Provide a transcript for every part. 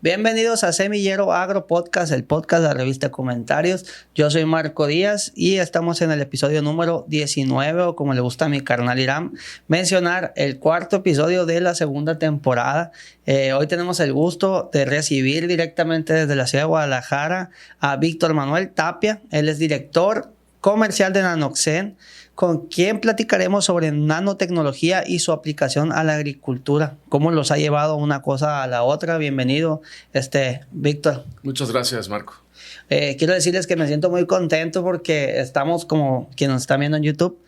Bienvenidos a Semillero Agro Podcast, el podcast de la revista Comentarios. Yo soy Marco Díaz y estamos en el episodio número 19, o como le gusta a mi carnal Irán mencionar, el cuarto episodio de la segunda temporada. Hoy tenemos el gusto de recibir directamente desde la ciudad de Guadalajara a Víctor Manuel Tapia. Él es director comercial de Nanoxen, con quien platicaremos sobre nanotecnología y su aplicación a la agricultura. ¿Cómo los ha llevado una cosa a la otra? Bienvenido, Víctor. Muchas gracias, Marco. Quiero decirles que me siento muy contento porque estamos, como quienes nos están viendo en YouTube,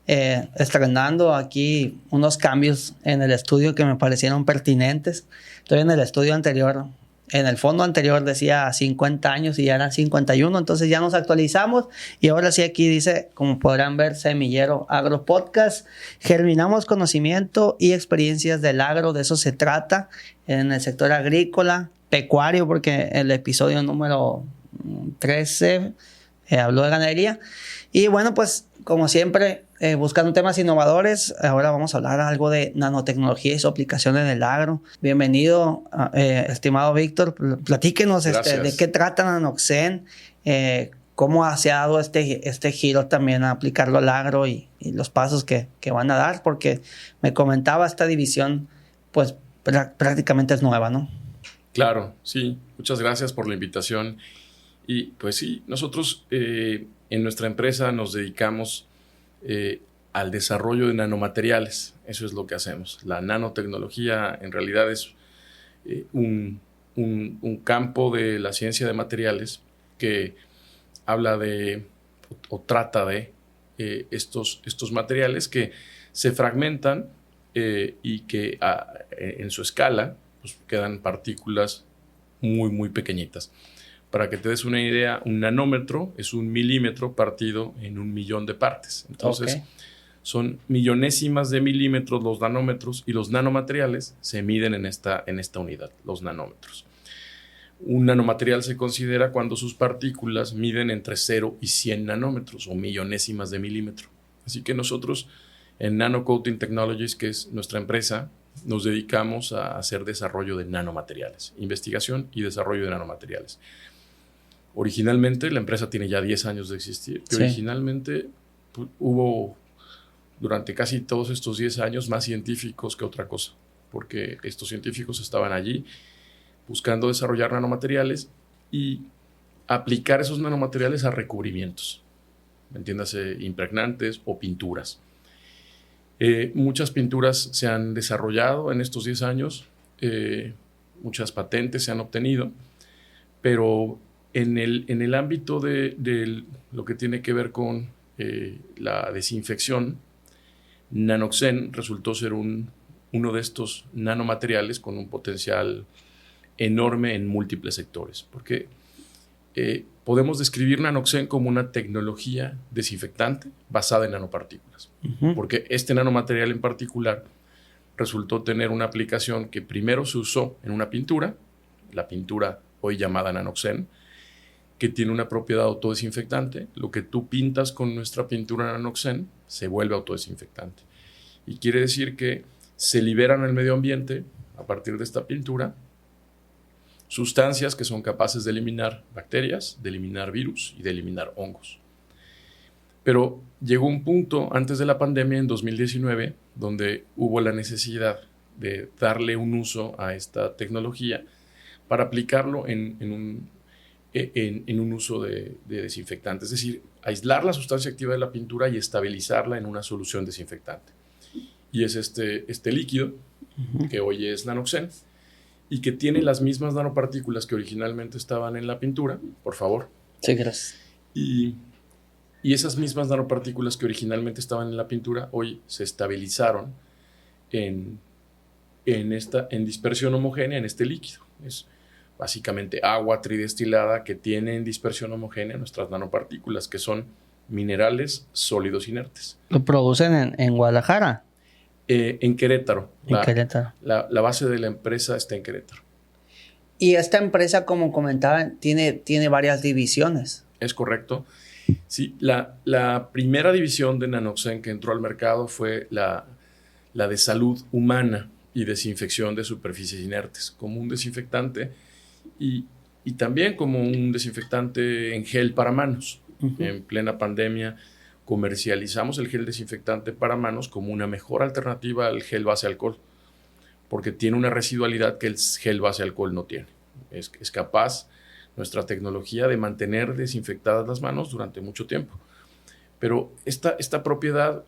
estrenando aquí unos cambios en el estudio que me parecieron pertinentes. Estoy en el estudio anterior. En el fondo anterior decía 50 años y ya eran 51, entonces ya nos actualizamos y ahora sí aquí dice, como podrán ver, Semillero Agro Podcast. Germinamos conocimiento y experiencias del agro, de eso se trata en el sector agrícola, pecuario, porque el episodio número 13 habló de ganadería. Y bueno, pues como siempre, buscando temas innovadores, ahora vamos a hablar algo de nanotecnología y su aplicación en el agro. Bienvenido, estimado Víctor. Platíquenos de qué trata Nanoxen, cómo se ha dado este giro también a aplicarlo al agro y los pasos que van a dar, porque me comentaba esta división, pues prácticamente es nueva, ¿no? Claro, sí. Muchas gracias por la invitación. Y pues sí, nosotros en nuestra empresa nos dedicamos al desarrollo de nanomateriales. Eso es lo que hacemos. La nanotecnología en realidad es un campo de la ciencia de materiales que habla de o trata de estos materiales que se fragmentan y que en su escala pues, quedan partículas muy, muy pequeñitas. Para que te des una idea, un nanómetro es un milímetro partido en 1.000.000 de partes. Entonces, son millonésimas de milímetros los nanómetros y los nanomateriales se miden en esta unidad, los nanómetros. Un nanomaterial se considera cuando sus partículas miden entre 0 y 100 nanómetros o millonésimas de milímetro. Así que nosotros en Nano Coating Technologies, que es nuestra empresa, nos dedicamos a hacer desarrollo de nanomateriales, investigación y desarrollo de nanomateriales. Originalmente, la empresa tiene ya 10 años de existir. Sí. Originalmente hubo, durante casi todos estos 10 años, más científicos que otra cosa, porque estos científicos estaban allí buscando desarrollar nanomateriales y aplicar esos nanomateriales a recubrimientos, entiéndase, impregnantes o pinturas. Muchas pinturas se han desarrollado en estos 10 años, muchas patentes se han obtenido, pero en el ámbito de lo que tiene que ver con la desinfección, Nanoxen resultó ser uno de estos nanomateriales con un potencial enorme en múltiples sectores, porque podemos describir Nanoxen como una tecnología desinfectante basada en nanopartículas, porque este nanomaterial en particular resultó tener una aplicación que primero se usó en una pintura, la pintura hoy llamada Nanoxen, que tiene una propiedad autodesinfectante. Lo que tú pintas con nuestra pintura Nanoxen se vuelve autodesinfectante. Y quiere decir que se liberan al medio ambiente, a partir de esta pintura, sustancias que son capaces de eliminar bacterias, de eliminar virus y de eliminar hongos. Pero llegó un punto antes de la pandemia, en 2019, donde hubo la necesidad de darle un uso a esta tecnología para aplicarlo en un uso de desinfectante, es decir, aislar la sustancia activa de la pintura y estabilizarla en una solución desinfectante. Y es este líquido, que hoy es Nanoxen, y que tiene las mismas nanopartículas que originalmente estaban en la pintura, por favor. Sí, gracias. Y esas mismas nanopartículas que originalmente estaban en la pintura, hoy se estabilizaron en dispersión homogénea en este líquido. Es básicamente agua tridestilada que tiene en dispersión homogénea nuestras nanopartículas, que son minerales sólidos inertes. ¿Lo producen en Guadalajara? En Querétaro. Querétaro. La base de la empresa está en Querétaro. Y esta empresa, como comentaban, tiene varias divisiones. Es correcto. Sí, la primera división de Nanoxen que entró al mercado fue la de salud humana y desinfección de superficies inertes, como un desinfectante y también como un desinfectante en gel para manos. En plena pandemia comercializamos el gel desinfectante para manos como una mejor alternativa al gel base alcohol, porque tiene una residualidad que el gel base alcohol no tiene. Es capaz nuestra tecnología de mantener desinfectadas las manos durante mucho tiempo. Pero esta propiedad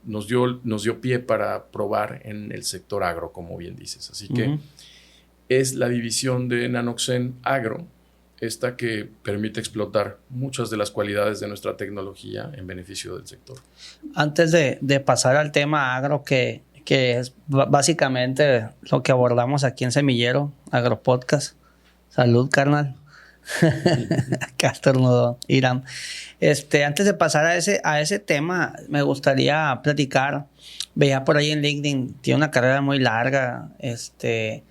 nos dio pie para probar en el sector agro, como bien dices. Así que es la división de Nanoxen Agro, esta que permite explotar muchas de las cualidades de nuestra tecnología en beneficio del sector. Antes de pasar al tema agro, que es básicamente lo que abordamos aquí en Semillero Agropodcast. Salud, carnal. Castornudo, Irán. Antes de pasar a ese tema, me gustaría platicar. Veía por ahí en LinkedIn, tiene una carrera muy larga. Se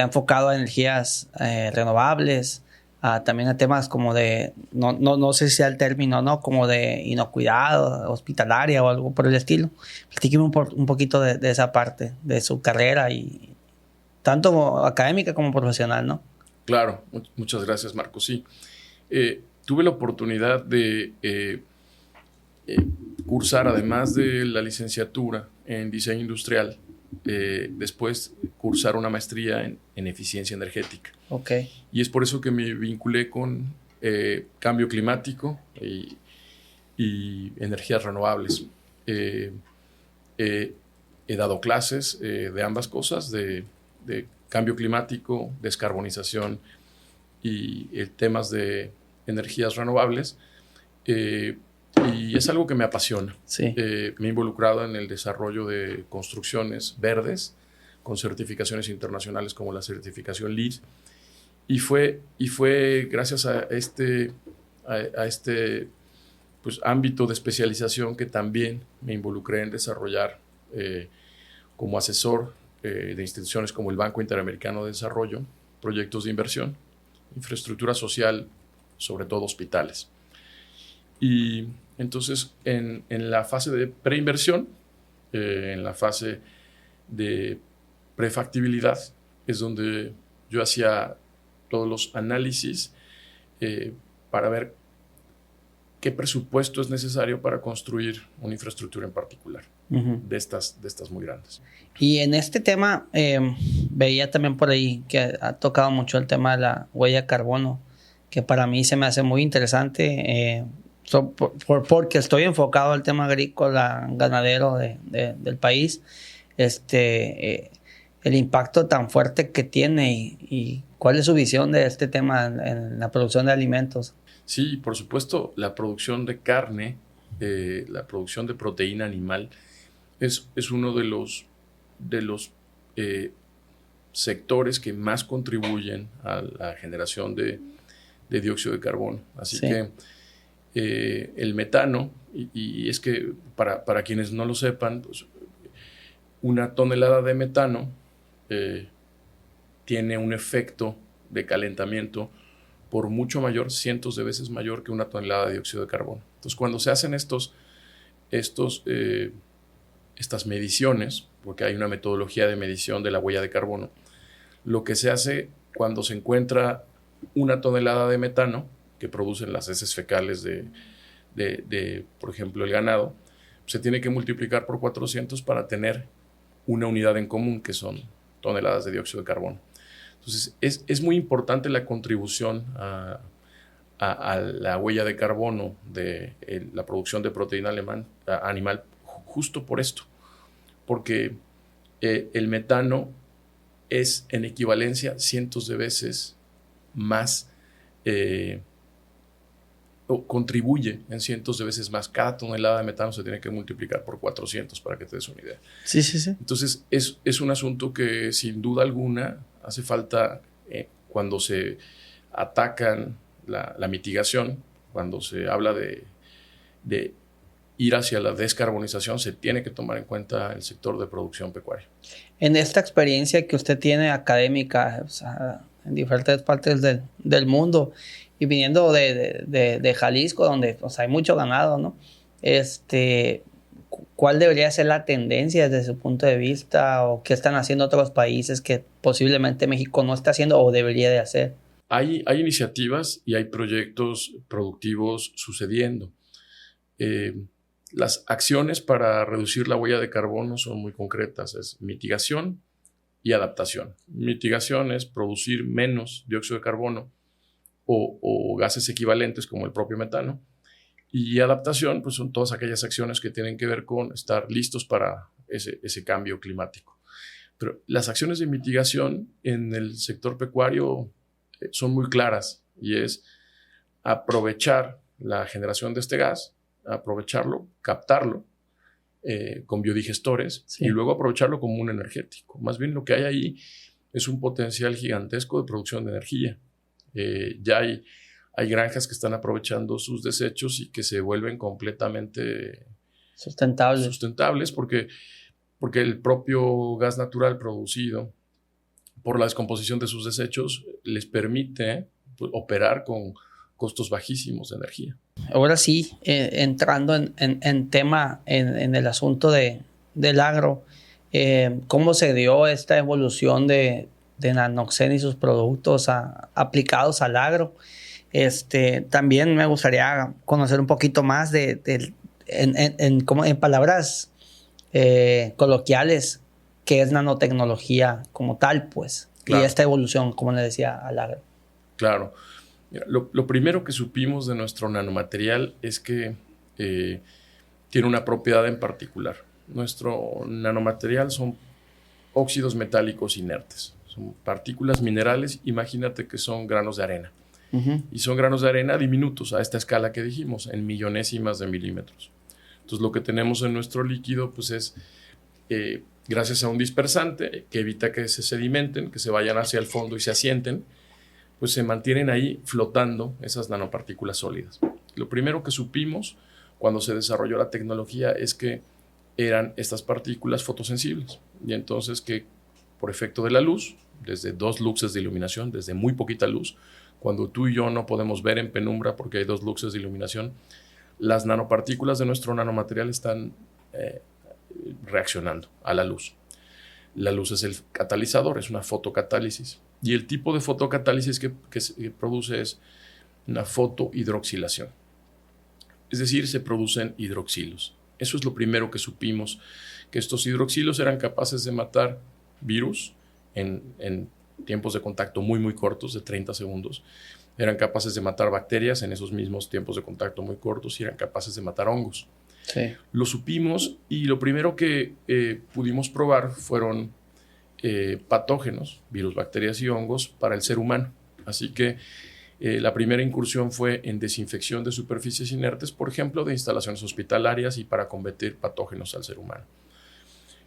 ha enfocado a energías renovables, también a temas como de, no sé si sea el término, ¿no? Como de inocuidad hospitalaria o algo por el estilo. Platíqueme un poquito de esa parte, de su carrera, y tanto académica como profesional, ¿no? Claro, muchas gracias, Marco. Sí, tuve la oportunidad de cursar, además de la licenciatura en diseño industrial, después cursar una maestría en eficiencia energética. Okay. Y es por eso que me vinculé con cambio climático y energías renovables. He dado clases de ambas cosas, de cambio climático, descarbonización y temas de energías renovables. Y es algo que me apasiona. Sí. Me he involucrado en el desarrollo de construcciones verdes con certificaciones internacionales como la certificación LEED. Y fue gracias a este pues, ámbito de especialización que también me involucré en desarrollar como asesor de instituciones como el Banco Interamericano de Desarrollo, proyectos de inversión, infraestructura social, sobre todo hospitales. Y entonces en la fase de preinversión, en la fase de prefactibilidad, es donde yo hacía todos los análisis para ver qué presupuesto es necesario para construir una infraestructura en particular, de estas muy grandes. Y en este tema, veía también por ahí que ha tocado mucho el tema de la huella de carbono, que para mí se me hace muy interesante, porque estoy enfocado al tema agrícola, ganadero del país, el impacto tan fuerte que tiene y cuál es su visión de este tema en la producción de alimentos. Sí, por supuesto, la producción de carne, la producción de proteína animal es uno de los sectores que más contribuyen a la generación de dióxido de carbono. Así sí. Que el metano, y es que para quienes no lo sepan, pues, una tonelada de metano tiene un efecto de calentamiento por mucho mayor, cientos de veces mayor que una tonelada de dióxido de carbono. Entonces, cuando se hacen estas mediciones, porque hay una metodología de medición de la huella de carbono, lo que se hace cuando se encuentra una tonelada de metano que producen las heces fecales de por ejemplo, el ganado, se tiene que multiplicar por 400 para tener una unidad en común, que son toneladas de dióxido de carbono. Entonces, es muy importante la contribución a la huella de carbono de la producción de proteína animal justo por esto, porque el metano es en equivalencia cientos de veces más, o contribuye en cientos de veces más. Cada tonelada de metano se tiene que multiplicar por 400 para que te des una idea. Sí, sí, sí. Entonces, es un asunto que sin duda alguna hace falta cuando se atacan la mitigación, cuando se habla de ir hacia la descarbonización, se tiene que tomar en cuenta el sector de producción pecuaria. En esta experiencia que usted tiene académica, o sea, en diferentes partes del mundo, y viniendo de Jalisco, donde, o sea, hay mucho ganado, ¿no? ¿cuál debería ser la tendencia desde su punto de vista o qué están haciendo otros países que posiblemente México no está haciendo o debería de hacer? Hay iniciativas y hay proyectos productivos sucediendo. Las acciones para reducir la huella de carbono son muy concretas. Es mitigación y adaptación. Mitigación es producir menos dióxido de carbono o gases equivalentes como el propio metano. Y adaptación, pues son todas aquellas acciones que tienen que ver con estar listos para ese cambio climático. Pero las acciones de mitigación en el sector pecuario son muy claras y es aprovechar la generación de este gas, aprovecharlo, captarlo con biodigestores y luego aprovecharlo como un energético. Más bien lo que hay ahí es un potencial gigantesco de producción de energía. Ya hay granjas que están aprovechando sus desechos y que se vuelven completamente sustentables porque el propio gas natural producido por la descomposición de sus desechos les permite operar con costos bajísimos de energía. Ahora sí, entrando en tema, en el asunto del agro, ¿cómo se dio esta evolución de Nanoxen y sus productos aplicados al agro? También me gustaría conocer un poquito más en palabras coloquiales, qué es nanotecnología como tal, pues, claro. Y esta evolución, como le decía, al agro. Claro. Mira, lo primero que supimos de nuestro nanomaterial es que tiene una propiedad en particular. Nuestro nanomaterial son óxidos metálicos inertes. Son partículas minerales, imagínate que son granos de arena. Y son granos de arena diminutos a esta escala que dijimos, en millonésimas de milímetros. Entonces lo que tenemos en nuestro líquido pues es, gracias a un dispersante que evita que se sedimenten, que se vayan hacia el fondo y se asienten, pues se mantienen ahí flotando esas nanopartículas sólidas. Lo primero que supimos cuando se desarrolló la tecnología es que eran estas partículas fotosensibles y entonces que por efecto de la luz, desde 2 luxes de iluminación, desde muy poquita luz, cuando tú y yo no podemos ver en penumbra porque hay 2 luxes de iluminación, las nanopartículas de nuestro nanomaterial están reaccionando a la luz. La luz es el catalizador, es una fotocatálisis. Y el tipo de fotocatálisis que se produce es una fotohidroxilación. Es decir, se producen hidroxilos. Eso es lo primero que supimos, que estos hidroxilos eran capaces de matar virus en tiempos de contacto muy, muy cortos, de 30 segundos. Eran capaces de matar bacterias en esos mismos tiempos de contacto muy cortos y eran capaces de matar hongos. Sí. Lo supimos y lo primero que pudimos probar fueron patógenos, virus, bacterias y hongos para el ser humano. Así que la primera incursión fue en desinfección de superficies inertes, por ejemplo, de instalaciones hospitalarias y para combatir patógenos al ser humano.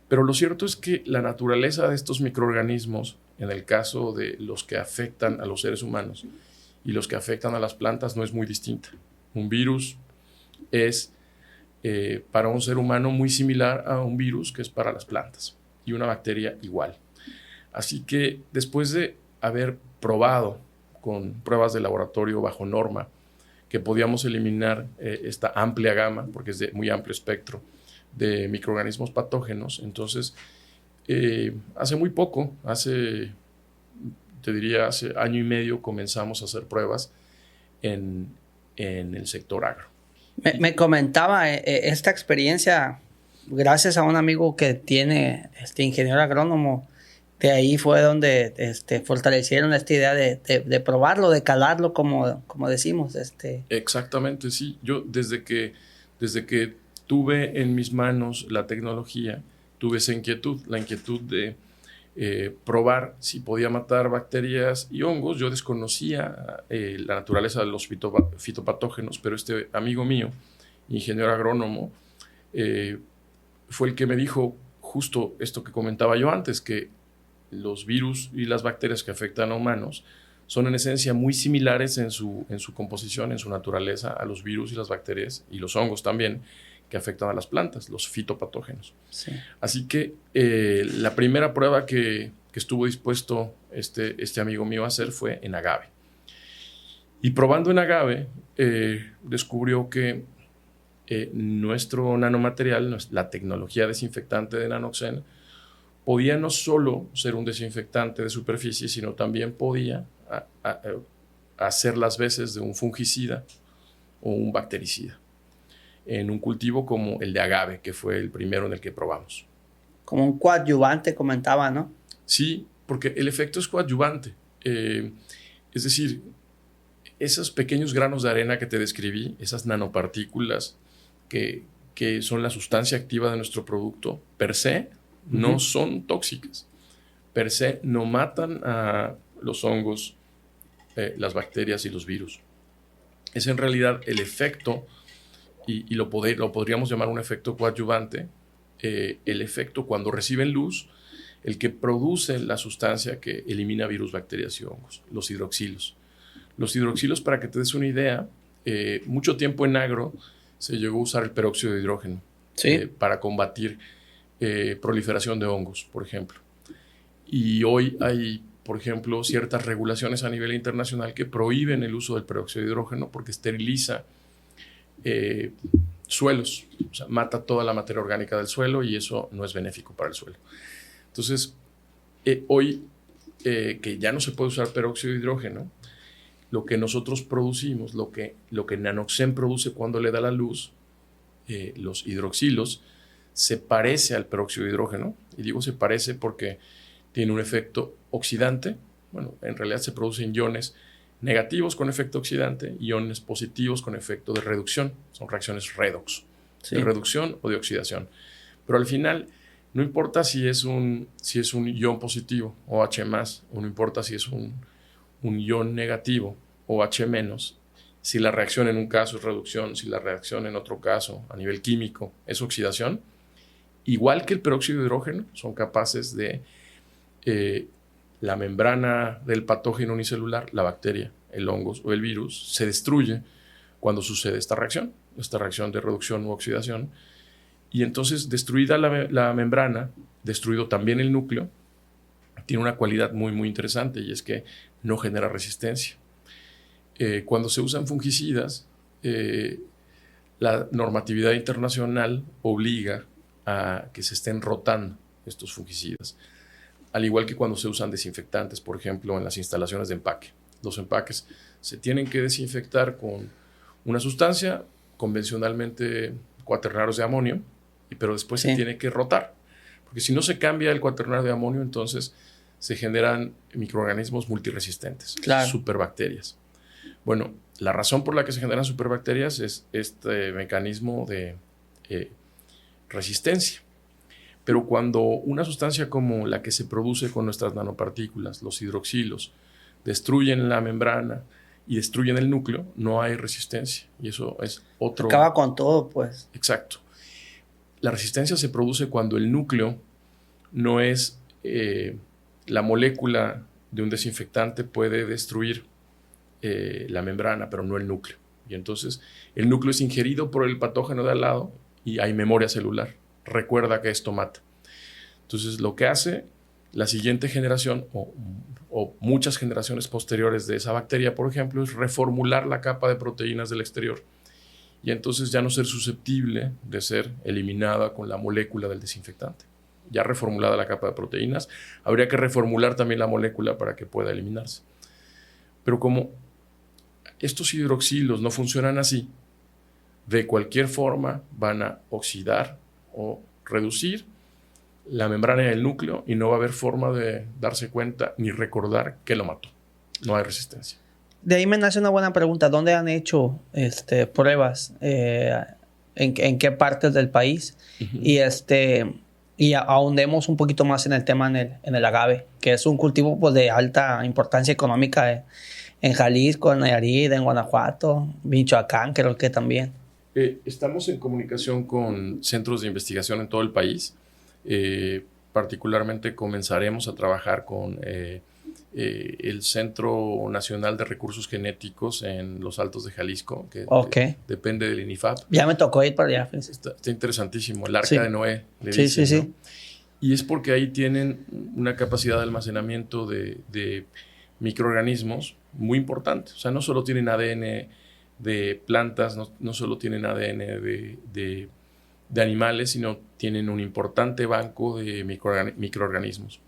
Pero lo cierto es que la naturaleza de estos microorganismos, en el caso de los que afectan a los seres humanos y los que afectan a las plantas, no es muy distinta. Un virus es para un ser humano muy similar a un virus que es para las plantas y una bacteria igual. Así que después de haber probado con pruebas de laboratorio bajo norma que podíamos eliminar esta amplia gama, porque es de muy amplio espectro, de microorganismos patógenos, entonces hace muy poco, te diría hace año y medio, comenzamos a hacer pruebas en el sector agro. Me comentaba esta experiencia gracias a un amigo que tiene ingeniero agrónomo. De ahí fue donde fortalecieron esta idea de probarlo, de calarlo, como decimos. Exactamente, sí. Yo desde que tuve en mis manos la tecnología, tuve esa inquietud, la inquietud de probar si podía matar bacterias y hongos. Yo desconocía la naturaleza de los fitopatógenos, pero este amigo mío, ingeniero agrónomo, fue el que me dijo justo esto que comentaba yo antes, que los virus y las bacterias que afectan a humanos son en esencia muy similares en su composición, en su naturaleza, a los virus y las bacterias y los hongos también que afectan a las plantas, los fitopatógenos. Sí. Así que la primera prueba que estuvo dispuesto este amigo mío a hacer fue en agave. Y probando en agave, descubrió que nuestro nanomaterial, la tecnología desinfectante de Nanoxen, podía no solo ser un desinfectante de superficie, sino también podía hacer las veces de un fungicida o un bactericida en un cultivo como el de agave, que fue el primero en el que probamos. Como un coadyuvante, comentaba, ¿no? Sí, porque el efecto es coadyuvante. Es decir, esos pequeños granos de arena que te describí, esas nanopartículas que son la sustancia activa de nuestro producto, per se, no son tóxicas. Per se, no matan a los hongos, las bacterias y los virus. Es en realidad el efecto, y lo podríamos llamar un efecto coadyuvante, el efecto cuando reciben luz, el que produce la sustancia que elimina virus, bacterias y hongos, los hidroxilos. Los hidroxilos, para que te des una idea, mucho tiempo en agro se llegó a usar el peróxido de hidrógeno, ¿sí?, para combatir proliferación de hongos, por ejemplo. Y hoy hay, por ejemplo, ciertas regulaciones a nivel internacional que prohíben el uso del peróxido de hidrógeno porque esteriliza suelos, o sea, mata toda la materia orgánica del suelo y eso no es benéfico para el suelo. Entonces, hoy que ya no se puede usar peróxido de hidrógeno, lo que nosotros producimos, lo que Nanoxen produce cuando le da la luz, los hidroxilos, se parece al peróxido de hidrógeno, y digo se parece porque tiene un efecto oxidante. Bueno, en realidad se producen iones negativos con efecto oxidante, iones positivos con efecto de reducción. Son reacciones redox, sí, de reducción o de oxidación. Pero al final, no importa si es un ion positivo, OH+, o no importa si es un ion negativo, OH-, si la reacción en un caso es reducción, si la reacción en otro caso, a nivel químico, es oxidación, igual que el peróxido de hidrógeno, son capaces de la membrana del patógeno unicelular, la bacteria, el hongo o el virus, se destruye cuando sucede esta reacción de reducción u oxidación. Y entonces, destruida la membrana, destruido también el núcleo, tiene una cualidad muy, muy interesante, y es que no genera resistencia. Cuando se usan fungicidas, la normatividad internacional obliga a que se estén rotando estos fungicidas, al igual que cuando se usan desinfectantes, por ejemplo, en las instalaciones de empaque. Los empaques se tienen que desinfectar con una sustancia, convencionalmente cuaternarios de amonio, pero después se tiene que rotar, porque si no se cambia el cuaternario de amonio, entonces se generan microorganismos multiresistentes, claro, superbacterias. Bueno, la razón por la que se generan superbacterias es este mecanismo de resistencia. Pero cuando una sustancia como la que se produce con nuestras nanopartículas, los hidroxilos, destruyen la membrana y destruyen el núcleo, no hay resistencia. Y eso es otro... acaba con todo, pues. Exacto. La resistencia se produce cuando el núcleo no es... la molécula de un desinfectante puede destruir la membrana, pero no el núcleo. Y entonces el núcleo es ingerido por el patógeno de al lado y hay memoria celular. Recuerda que esto mata. Entonces, lo que hace la siguiente generación o muchas generaciones posteriores de esa bacteria, por ejemplo, es reformular la capa de proteínas del exterior y entonces ya no ser susceptible de ser eliminada con la molécula del desinfectante. Ya reformulada la capa de proteínas, habría que reformular también la molécula para que pueda eliminarse. Pero como estos hidroxilos no funcionan así, de cualquier forma van a oxidar o reducir la membrana del núcleo y no va a haber forma de darse cuenta ni recordar que lo mató. No hay resistencia. De ahí me nace una buena pregunta. ¿Dónde han hecho pruebas? ¿En qué partes del país? Uh-huh. Y ahondemos un poquito más en el tema en el agave, que es un cultivo pues, de alta importancia económica en Jalisco, en Nayarit, en Guanajuato, Michoacán, creo que también. Estamos en comunicación con centros de investigación en todo el país. Particularmente comenzaremos a trabajar con el Centro Nacional de Recursos Genéticos en los Altos de Jalisco, que depende del INIFAP. Ya me tocó ir para allá. Está interesantísimo, el Arca de Noé. Sí. Y es porque ahí tienen una capacidad de almacenamiento de microorganismos muy importante. O sea, no solo tienen ADN de plantas, no solo tienen ADN de animales, sino tienen un importante banco de microorganismos.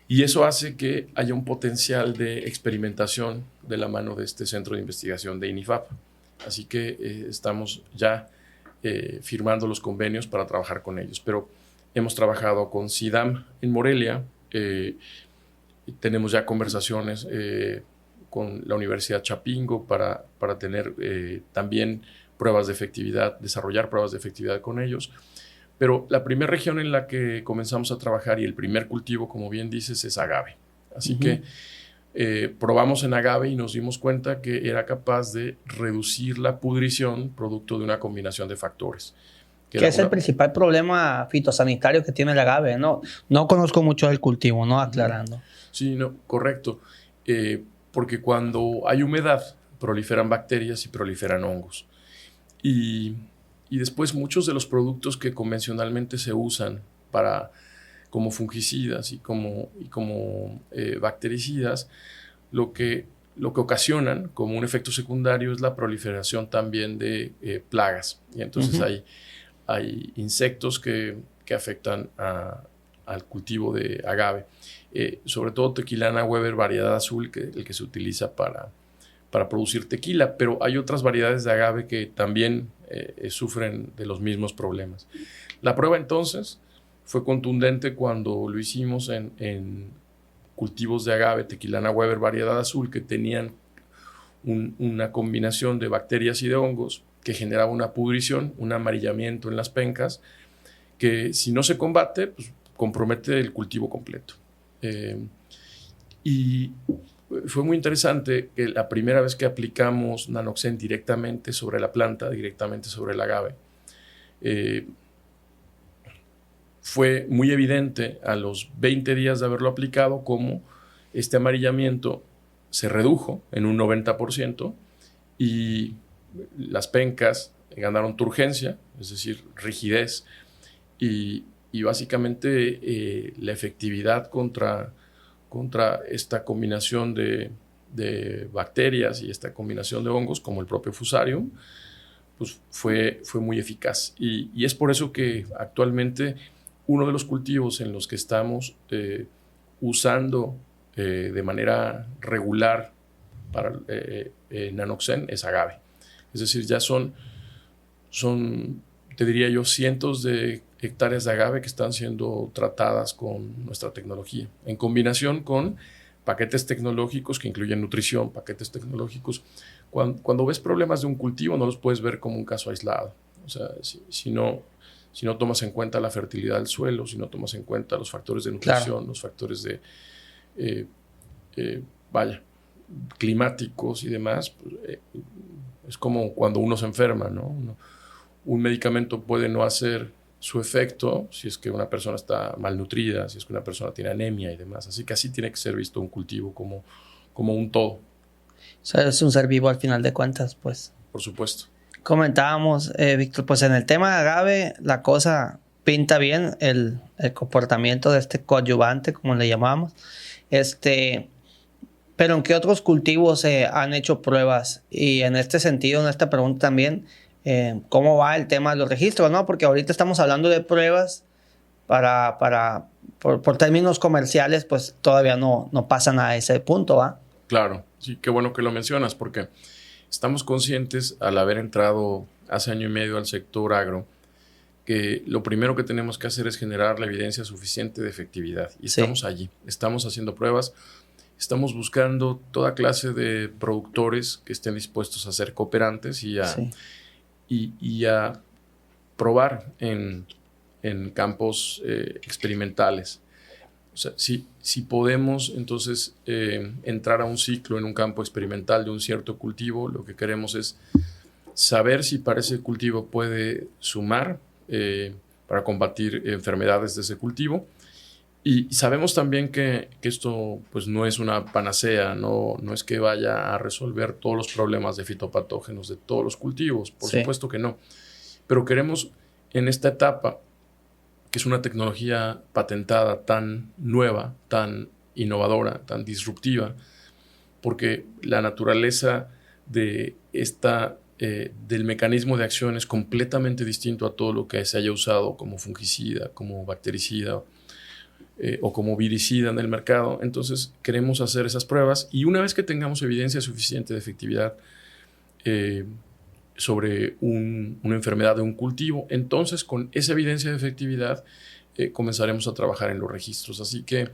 Y eso hace que haya un potencial de experimentación de la mano de este centro de investigación de INIFAP. Así que estamos ya firmando los convenios para trabajar con ellos. Pero hemos trabajado con CIDAM en Morelia, tenemos ya conversaciones con la Universidad Chapingo para tener también pruebas de efectividad, desarrollar pruebas de efectividad con ellos. Pero la primera región en la que comenzamos a trabajar y el primer cultivo, como bien dices, es agave. Así que probamos en agave y nos dimos cuenta que era capaz de reducir la pudrición producto de una combinación de factores. ¿Qué es el principal problema fitosanitario que tiene el agave? No conozco mucho del cultivo, ¿no? Aclarando. Sí, no, correcto. Porque cuando hay humedad, proliferan bacterias y proliferan hongos. Y después muchos de los productos que convencionalmente se usan como fungicidas y como bactericidas, lo que ocasionan como un efecto secundario es la proliferación también de plagas. Y entonces hay insectos que afectan al cultivo de agave. Sobre todo Tequilana Weber variedad azul, el que se utiliza para producir tequila, pero hay otras variedades de agave que también sufren de los mismos problemas. La prueba entonces fue contundente cuando lo hicimos en cultivos de agave Tequilana Weber variedad azul que tenían una combinación de bacterias y de hongos que generaba una pudrición, un amarillamiento en las pencas, que si no se combate, pues compromete el cultivo completo. Y fue muy interesante que la primera vez que aplicamos Nanoxen directamente sobre la planta, directamente sobre el agave, fue muy evidente a los 20 días de haberlo aplicado cómo este amarillamiento se redujo en un 90% y las pencas ganaron turgencia, es decir, rigidez, y básicamente la efectividad contra esta combinación de bacterias y esta combinación de hongos, como el propio Fusarium, pues fue muy eficaz. Y es por eso que actualmente uno de los cultivos en los que estamos usando de manera regular para Nanoxen es agave. Es decir, ya son, te diría yo, cientos de hectáreas de agave que están siendo tratadas con nuestra tecnología, en combinación con paquetes tecnológicos que incluyen nutrición, paquetes tecnológicos. Cuando ves problemas de un cultivo no los puedes ver como un caso aislado. O sea, si no tomas en cuenta la fertilidad del suelo, si no tomas en cuenta los factores de nutrición, claro, los factores de climáticos y demás, pues, es como cuando uno se enferma, ¿no? Un medicamento puede no hacer su efecto si es que una persona está malnutrida, si es que una persona tiene anemia y demás. Así que así tiene que ser visto un cultivo como un todo. O sea, es un ser vivo al final de cuentas, pues. Por supuesto. Comentábamos, Víctor, pues en el tema de agave la cosa pinta bien, el comportamiento de este coadyuvante, como le llamamos. Pero ¿en qué otros cultivos se han hecho pruebas? Y en este sentido, en esta pregunta también, ¿cómo va el tema de los registros, no? Porque ahorita estamos hablando de pruebas por términos comerciales, pues todavía no pasan a ese punto, ¿va? Claro, sí, qué bueno que lo mencionas, porque estamos conscientes, al haber entrado hace año y medio al sector agro, que lo primero que tenemos que hacer es generar la evidencia suficiente de efectividad. Y estamos allí, estamos haciendo pruebas, estamos buscando toda clase de productores que estén dispuestos a ser cooperantes y a probar en campos experimentales. O sea, si podemos entonces entrar a un ciclo en un campo experimental de un cierto cultivo, lo que queremos es saber si para ese cultivo puede sumar para combatir enfermedades de ese cultivo. Y sabemos también que esto pues, no es una panacea, no es que vaya a resolver todos los problemas de fitopatógenos de todos los cultivos, por supuesto que no. Pero queremos en esta etapa, que es una tecnología patentada tan nueva, tan innovadora, tan disruptiva, porque la naturaleza del mecanismo de acción es completamente distinto a todo lo que se haya usado como fungicida, como bactericida o como viricida en el mercado. Entonces queremos hacer esas pruebas y una vez que tengamos evidencia suficiente de efectividad sobre una enfermedad de un cultivo, entonces con esa evidencia de efectividad comenzaremos a trabajar en los registros. Así que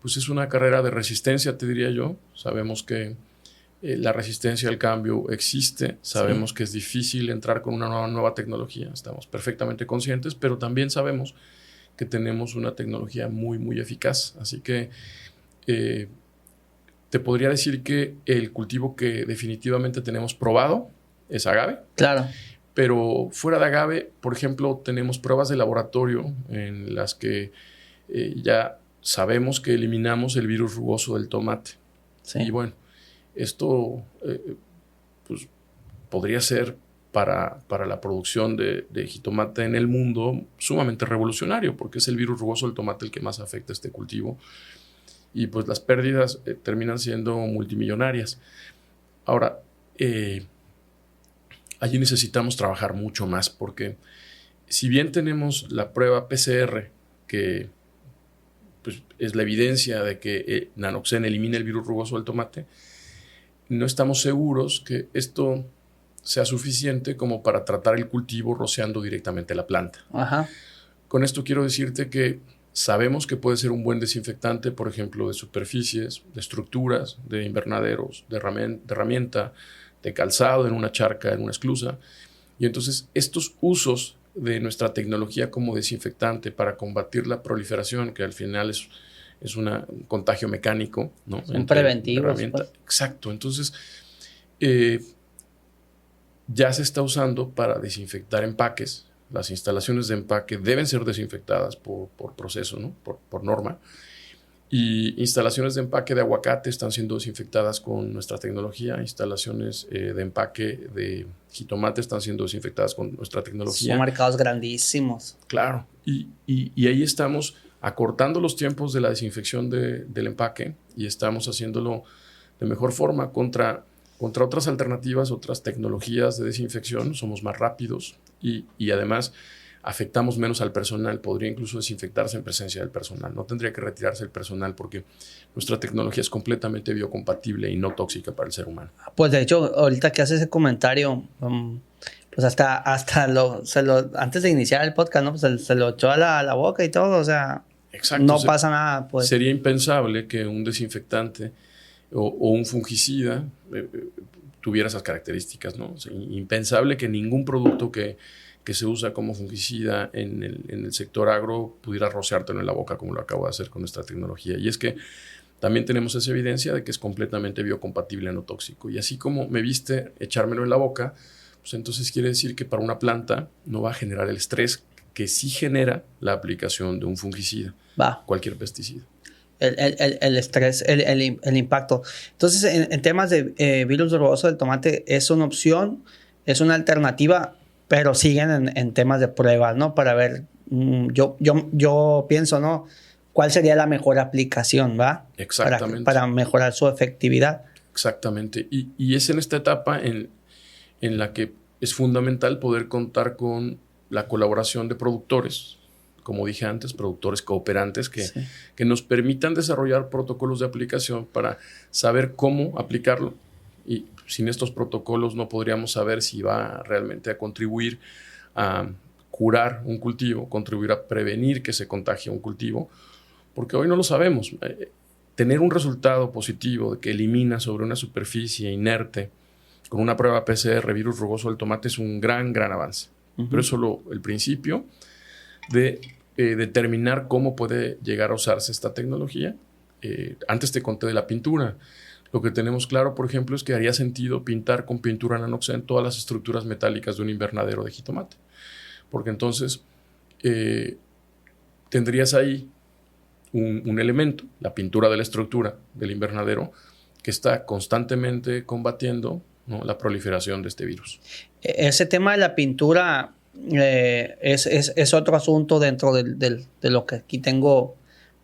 pues es una carrera de resistencia, te diría yo. Sabemos que la resistencia al cambio existe, sabemos que es difícil entrar con una nueva tecnología, estamos perfectamente conscientes, pero también sabemos que tenemos una tecnología muy, muy eficaz. Así que te podría decir que el cultivo que definitivamente tenemos probado es agave. Claro. Pero fuera de agave, por ejemplo, tenemos pruebas de laboratorio en las que ya sabemos que eliminamos el virus rugoso del tomate. Sí. Y bueno, esto pues, podría ser para la producción de jitomate en el mundo sumamente revolucionario, porque es el virus rugoso del tomate el que más afecta a este cultivo. Y pues las pérdidas terminan siendo multimillonarias. Ahora, allí necesitamos trabajar mucho más, porque si bien tenemos la prueba PCR, que pues, es la evidencia de que Nanoxen elimina el virus rugoso del tomate, no estamos seguros que esto sea suficiente como para tratar el cultivo rociando directamente la planta. Ajá. Con esto quiero decirte que sabemos que puede ser un buen desinfectante, por ejemplo, de superficies, de estructuras, de invernaderos, de herramienta, de calzado en una charca, en una esclusa. Y entonces estos usos de nuestra tecnología como desinfectante para combatir la proliferación, que al final es un contagio mecánico, ¿no? Son preventivos. Pues. Exacto. Entonces, ya se está usando para desinfectar empaques. Las instalaciones de empaque deben ser desinfectadas por proceso, ¿no? Por norma. Y instalaciones de empaque de aguacate están siendo desinfectadas con nuestra tecnología. Instalaciones de empaque de jitomate están siendo desinfectadas con nuestra tecnología. Son mercados grandísimos. Claro. Y ahí estamos acortando los tiempos de la desinfección del empaque y estamos haciéndolo de mejor forma contra otras alternativas, otras tecnologías de desinfección. Somos más rápidos y además afectamos menos al personal. Podría incluso desinfectarse en presencia del personal. No tendría que retirarse el personal porque nuestra tecnología es completamente biocompatible y no tóxica para el ser humano. Pues de hecho, ahorita que hace ese comentario, pues hasta antes de iniciar el podcast, ¿no? Pues se lo echó a la boca y todo, o sea, exacto, no pasa nada. Pues. Sería impensable que un desinfectante o un fungicida tuviera esas características, ¿no? O sea, impensable que ningún producto que se usa como fungicida en el sector agro pudiera rociártelo en la boca como lo acabo de hacer con nuestra tecnología. Y es que también tenemos esa evidencia de que es completamente biocompatible, no tóxico. Y así como me viste echármelo en la boca, pues entonces quiere decir que para una planta no va a generar el estrés que sí genera la aplicación de un fungicida, cualquier pesticida. El estrés, el impacto. Entonces, en temas de virus rugoso del tomate, es una opción, es una alternativa, pero siguen en temas de pruebas, ¿no? Para ver, yo pienso, ¿no? ¿Cuál sería la mejor aplicación, va? Exactamente. Para mejorar su efectividad. Exactamente. Y es en esta etapa en la que es fundamental poder contar con la colaboración de productores, como dije antes, productores cooperantes que nos permitan desarrollar protocolos de aplicación para saber cómo aplicarlo. Y sin estos protocolos no podríamos saber si va realmente a contribuir a curar un cultivo, contribuir a prevenir que se contagie un cultivo, porque hoy no lo sabemos. Tener un resultado positivo de que elimina sobre una superficie inerte con una prueba PCR virus rugoso del tomate es un gran avance. Uh-huh. Pero es solo el principio de determinar cómo puede llegar a usarse esta tecnología. Antes te conté de la pintura. Lo que tenemos claro, por ejemplo, es que haría sentido pintar con pintura Nanoxen todas las estructuras metálicas de un invernadero de jitomate. Porque entonces tendrías ahí un elemento, la pintura de la estructura del invernadero, que está constantemente combatiendo, ¿no?, la proliferación de este virus. Ese tema de la pintura es otro asunto dentro de lo que aquí tengo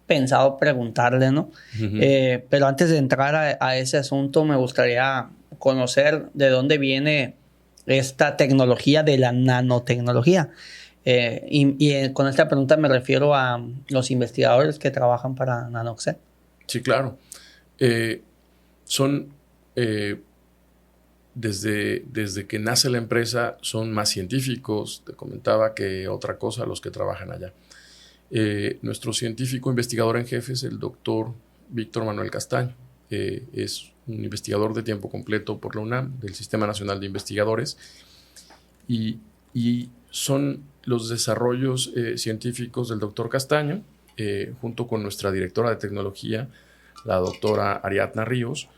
pensado preguntarle, ¿no? Uh-huh. Pero antes de entrar a ese asunto, me gustaría conocer de dónde viene esta tecnología de la nanotecnología. Con esta pregunta me refiero a los investigadores que trabajan para Nanoxen. Sí, claro. Son, desde que nace la empresa, son más científicos, te comentaba, que otra cosa los que trabajan allá. Nuestro científico investigador en jefe es el doctor Víctor Manuel Castaño. Es un investigador de tiempo completo por la UNAM, del Sistema Nacional de Investigadores, y son los desarrollos científicos del doctor Castaño, junto con nuestra directora de tecnología, la doctora Ariadna Ríos.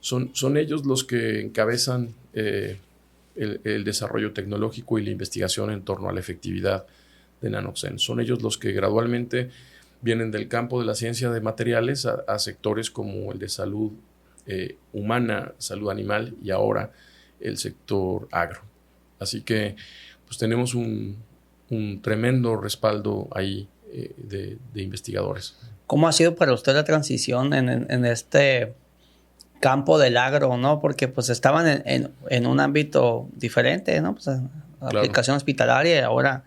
Son ellos los que encabezan el desarrollo tecnológico y la investigación en torno a la efectividad de Nanoxen. Son ellos los que gradualmente vienen del campo de la ciencia de materiales a sectores como el de salud humana, salud animal y ahora el sector agro. Así que pues tenemos un tremendo respaldo ahí de investigadores. ¿Cómo ha sido para usted la transición en este campo del agro, ¿no? Porque pues estaban en un ámbito diferente, ¿no? Pues aplicación hospitalaria, y ahora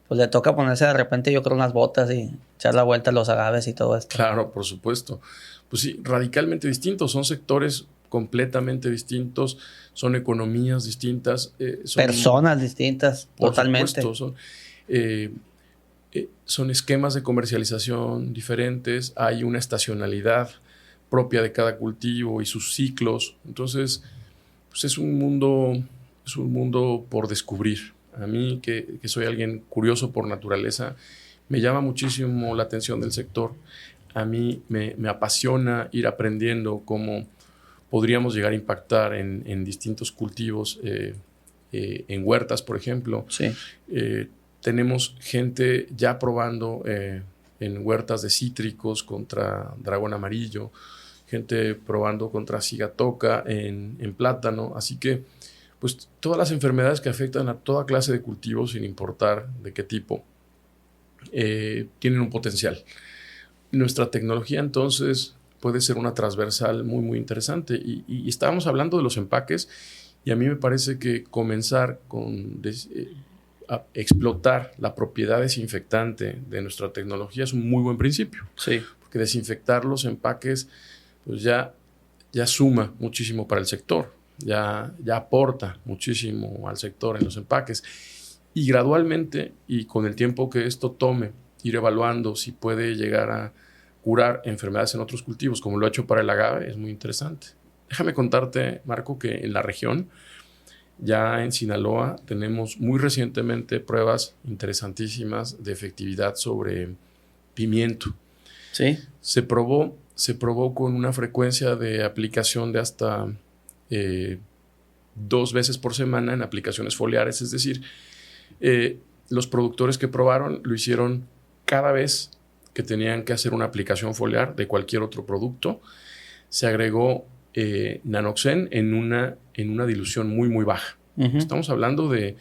pues le toca ponerse de repente, yo creo, unas botas y echar la vuelta a los agaves y todo esto. Claro, por supuesto. Pues sí, radicalmente distintos. Son sectores completamente distintos, son economías distintas. Son personas distintas, por totalmente. Supuesto, son esquemas de comercialización diferentes, hay una estacionalidad propia de cada cultivo y sus ciclos. Entonces, pues es un mundo por descubrir. A mí, que soy alguien curioso por naturaleza, me llama muchísimo la atención del sector. A mí me apasiona ir aprendiendo cómo podríamos llegar a impactar en distintos cultivos, en huertas, por ejemplo. Sí. Tenemos gente ya probando en huertas de cítricos contra dragón amarillo, gente probando contra cigatoca en plátano. Así que pues todas las enfermedades que afectan a toda clase de cultivos, sin importar de qué tipo, tienen un potencial. Nuestra tecnología entonces puede ser una transversal muy, muy interesante. Y estábamos hablando de los empaques, y a mí me parece que comenzar a explotar la propiedad desinfectante de nuestra tecnología es un muy buen principio. Sí. Porque desinfectar los empaques pues ya suma muchísimo para el sector, ya aporta muchísimo al sector en los empaques. Y gradualmente, y con el tiempo que esto tome, ir evaluando si puede llegar a curar enfermedades en otros cultivos, como lo ha hecho para el agave, es muy interesante. Déjame contarte, Marco, que en la región, ya en Sinaloa, tenemos muy recientemente pruebas interesantísimas de efectividad sobre pimiento. Sí. Se probó con una frecuencia de aplicación de hasta 2 veces por semana en aplicaciones foliares. Es decir, los productores que probaron lo hicieron cada vez que tenían que hacer una aplicación foliar de cualquier otro producto. Se agregó Nanoxen en una dilución muy, muy baja. Uh-huh. Estamos hablando de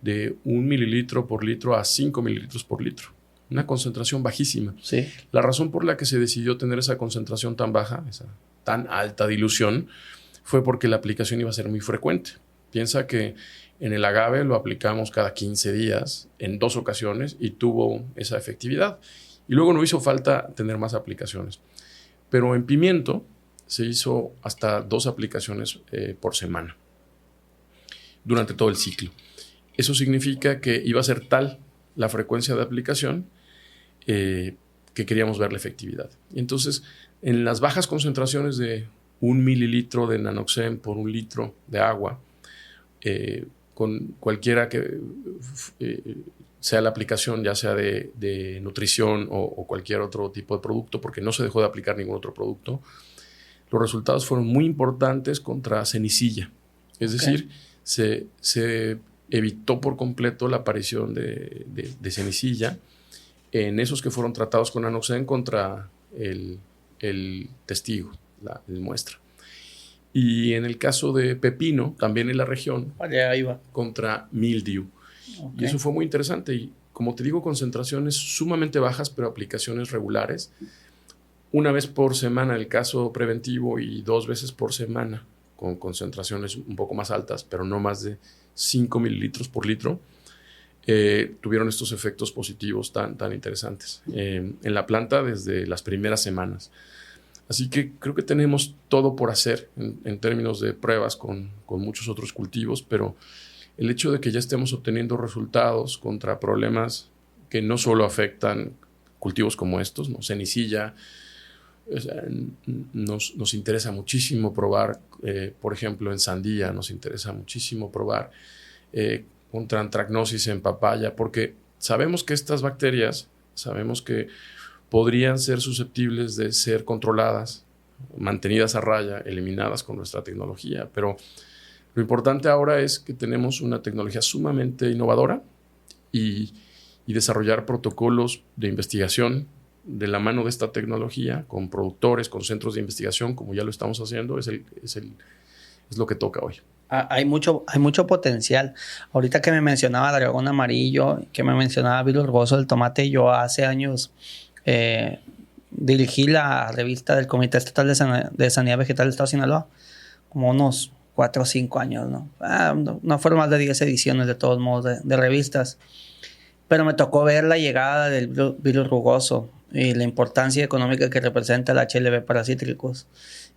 1 mililitro por litro a 5 mililitros por litro. Una concentración bajísima. Sí. La razón por la que se decidió tener esa concentración tan baja, esa tan alta dilución, fue porque la aplicación iba a ser muy frecuente. Piensa que en el agave lo aplicamos cada 15 días en 2 ocasiones y tuvo esa efectividad. Y luego no hizo falta tener más aplicaciones. Pero en pimiento se hizo hasta 2 aplicaciones por semana durante todo el ciclo. Eso significa que iba a ser tal la frecuencia de aplicación que queríamos ver la efectividad. Y entonces, en las bajas concentraciones de 1 mililitro de Nanoxen por 1 litro de agua, con cualquiera que sea la aplicación, ya sea de nutrición o cualquier otro tipo de producto, porque no se dejó de aplicar ningún otro producto, los resultados fueron muy importantes contra cenicilla. Es decir, se evitó por completo la aparición de cenicilla en esos que fueron tratados con Nanoxen contra el testigo, la muestra. Y en el caso de pepino, también en la región, contra mildew. Y eso fue muy interesante. Y como te digo, concentraciones sumamente bajas, pero aplicaciones regulares. 1 vez por semana el caso preventivo y 2 veces por semana con concentraciones un poco más altas, pero no más de 5 mililitros por litro, tuvieron estos efectos positivos tan interesantes en la planta desde las primeras semanas. Así que creo que tenemos todo por hacer en términos de pruebas con muchos otros cultivos, pero el hecho de que ya estemos obteniendo resultados contra problemas que no solo afectan cultivos como estos, ¿no? Cenicilla, o sea, nos interesa muchísimo probar, por ejemplo, en sandía, nos interesa muchísimo probar contra antracnosis en papaya, porque sabemos que estas bacterias, sabemos que podrían ser susceptibles de ser controladas, mantenidas a raya, eliminadas con nuestra tecnología, pero lo importante ahora es que tenemos una tecnología sumamente innovadora y desarrollar protocolos de investigación de la mano de esta tecnología, con productores, con centros de investigación, como ya lo estamos haciendo, es lo que toca hoy. Hay mucho potencial. Ahorita que me mencionaba dragón amarillo, que me mencionaba virus rugoso del tomate, yo hace años dirigí la revista del Comité Estatal de Sanidad Vegetal del Estado de Sinaloa, como unos 4 o 5 años, ¿no? No fueron más de 10 ediciones de todos modos de revistas. Pero me tocó ver la llegada del virus rugoso y la importancia económica que representa el HLB para cítricos.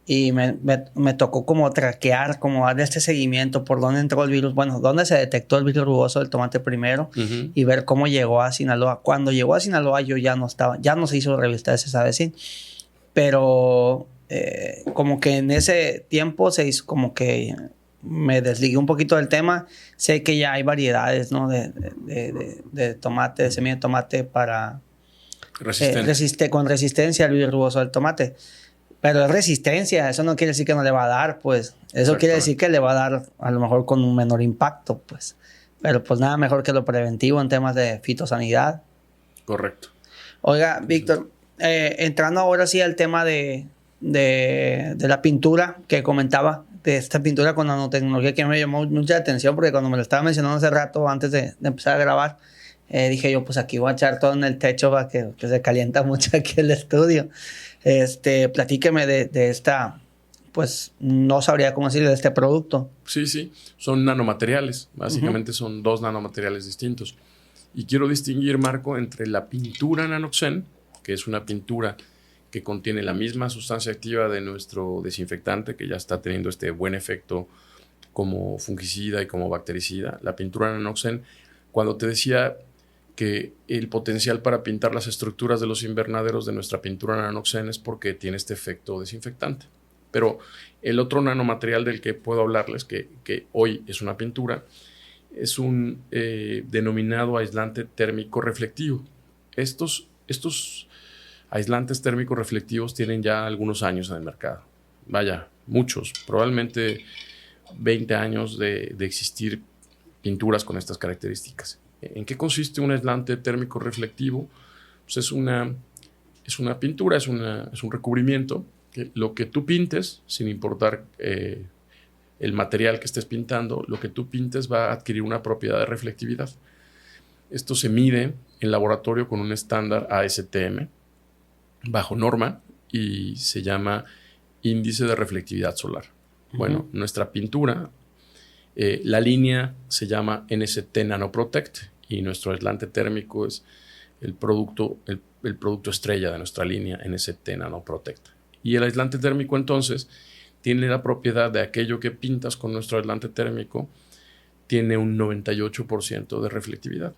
Y me tocó como traquear, como darle este seguimiento por dónde entró el virus. Bueno, dónde se detectó el virus rugoso del tomate primero y ver cómo llegó a Sinaloa. Cuando llegó a Sinaloa yo ya no estaba, ya no se hizo revista de SSABC. Pero como que en ese tiempo se hizo como que me desligué un poquito del tema. Sé que ya hay variedades, ¿no? de tomate, de semilla de tomate para con resistencia al virus rugoso del tomate. Pero es resistencia, eso no quiere decir que no le va a dar, pues. Eso quiere decir que le va a dar a lo mejor con un menor impacto, pues. Pero pues nada mejor que lo preventivo en temas de fitosanidad. Correcto. Oiga, Víctor, entrando ahora sí al tema de la pintura que comentaba, de esta pintura con nanotecnología que me llamó mucha atención, porque cuando me lo estaba mencionando hace rato, antes de empezar a grabar, dije yo, pues aquí voy a echar todo en el techo para que se calienta mucho aquí el estudio. Platíqueme de esta, pues no sabría cómo decirle, de este producto. Sí, son nanomateriales, básicamente son 2 nanomateriales distintos. Y quiero distinguir, Marco, entre la pintura Nanoxen, que es una pintura que contiene la misma sustancia activa de nuestro desinfectante, que ya está teniendo este buen efecto como fungicida y como bactericida. La pintura Nanoxen, cuando te decía que el potencial para pintar las estructuras de los invernaderos de nuestra pintura Nanoxen es porque tiene este efecto desinfectante. Pero el otro nanomaterial del que puedo hablarles, que hoy es una pintura, es un denominado aislante térmico reflectivo. Estos aislantes térmicos reflectivos tienen ya algunos años en el mercado. Vaya, muchos, probablemente 20 años de existir pinturas con estas características. ¿En qué consiste un aislante térmico reflectivo? Pues es una pintura, es un recubrimiento que lo que tú pintes, sin importar el material que estés pintando, lo que tú pintes va a adquirir una propiedad de reflectividad. Esto se mide en laboratorio con un estándar ASTM bajo norma y se llama índice de reflectividad solar. Bueno, nuestra pintura, la línea se llama NST Nanoprotect y nuestro aislante térmico es el producto estrella de nuestra línea NST Nanoprotect. Y el aislante térmico entonces tiene la propiedad de aquello que pintas con nuestro aislante térmico, tiene un 98% de reflectividad,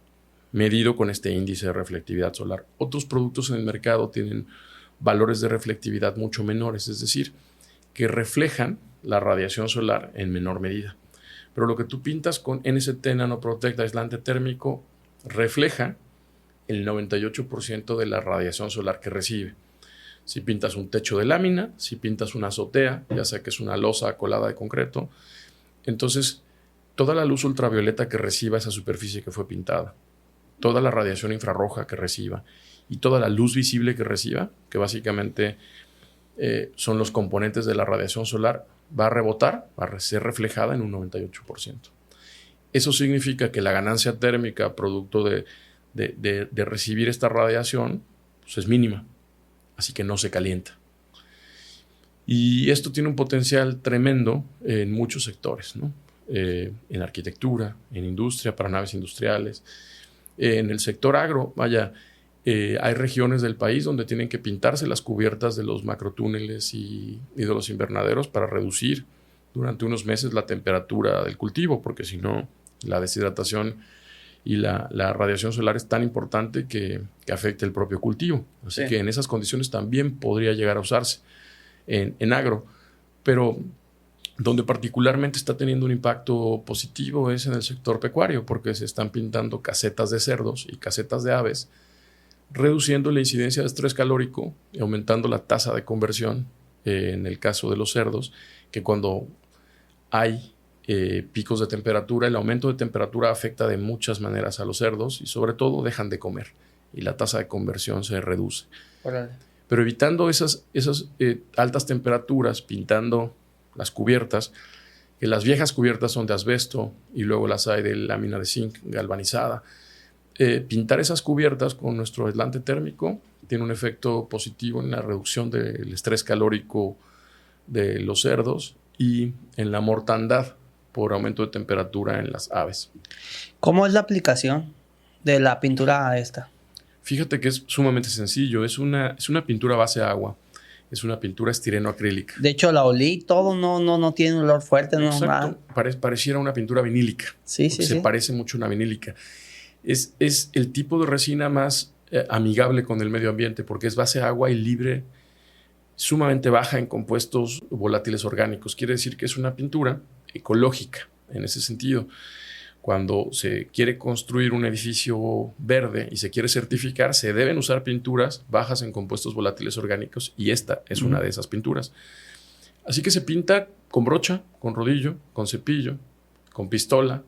medido con este índice de reflectividad solar. Otros productos en el mercado tienen valores de reflectividad mucho menores, es decir, que reflejan la radiación solar en menor medida. Pero lo que tú pintas con NST Nanoprotect aislante térmico refleja el 98% de la radiación solar que recibe. Si pintas un techo de lámina, si pintas una azotea, ya sea que es una losa colada de concreto, entonces toda la luz ultravioleta que reciba esa superficie que fue pintada, toda la radiación infrarroja que reciba y toda la luz visible que reciba, que básicamente son los componentes de la radiación solar, va a rebotar, va a ser reflejada en un 98%. Eso significa que la ganancia térmica producto de recibir esta radiación pues es mínima, así que no se calienta. Y esto tiene un potencial tremendo en muchos sectores, ¿no? En arquitectura, en industria, para naves industriales, en el sector agro. Vaya, hay regiones del país donde tienen que pintarse las cubiertas de los macrotúneles y de los invernaderos para reducir durante unos meses la temperatura del cultivo, porque si no, la deshidratación y la radiación solar es tan importante que afecta el propio cultivo. Así que en esas condiciones también podría llegar a usarse en agro, pero donde particularmente está teniendo un impacto positivo es en el sector pecuario, porque se están pintando casetas de cerdos y casetas de aves, reduciendo la incidencia de estrés calórico y aumentando la tasa de conversión en el caso de los cerdos, que cuando hay picos de temperatura, el aumento de temperatura afecta de muchas maneras a los cerdos y sobre todo dejan de comer y la tasa de conversión se reduce. Órale. Pero evitando esas altas temperaturas, pintando las cubiertas, que las viejas cubiertas son de asbesto y luego las hay de lámina de zinc galvanizada. Pintar esas cubiertas con nuestro aislante térmico tiene un efecto positivo en la reducción del estrés calórico de los cerdos y en la mortandad por aumento de temperatura en las aves. ¿Cómo es la aplicación de la pintura esta? Fíjate que es sumamente sencillo. Es una pintura a base de agua. Es una pintura estireno-acrílica. De hecho, la olí, todo no tiene un olor fuerte, no nada. Pareciera una pintura vinílica. Sí. Se parece mucho a una vinílica. Es el tipo de resina más amigable con el medio ambiente porque es base de agua y libre, sumamente baja en compuestos volátiles orgánicos. Quiere decir que es una pintura ecológica en ese sentido. Cuando se quiere construir un edificio verde y se quiere certificar, se deben usar pinturas bajas en compuestos volátiles orgánicos y esta es una de esas pinturas. Así que se pinta con brocha, con rodillo, con cepillo, con pistola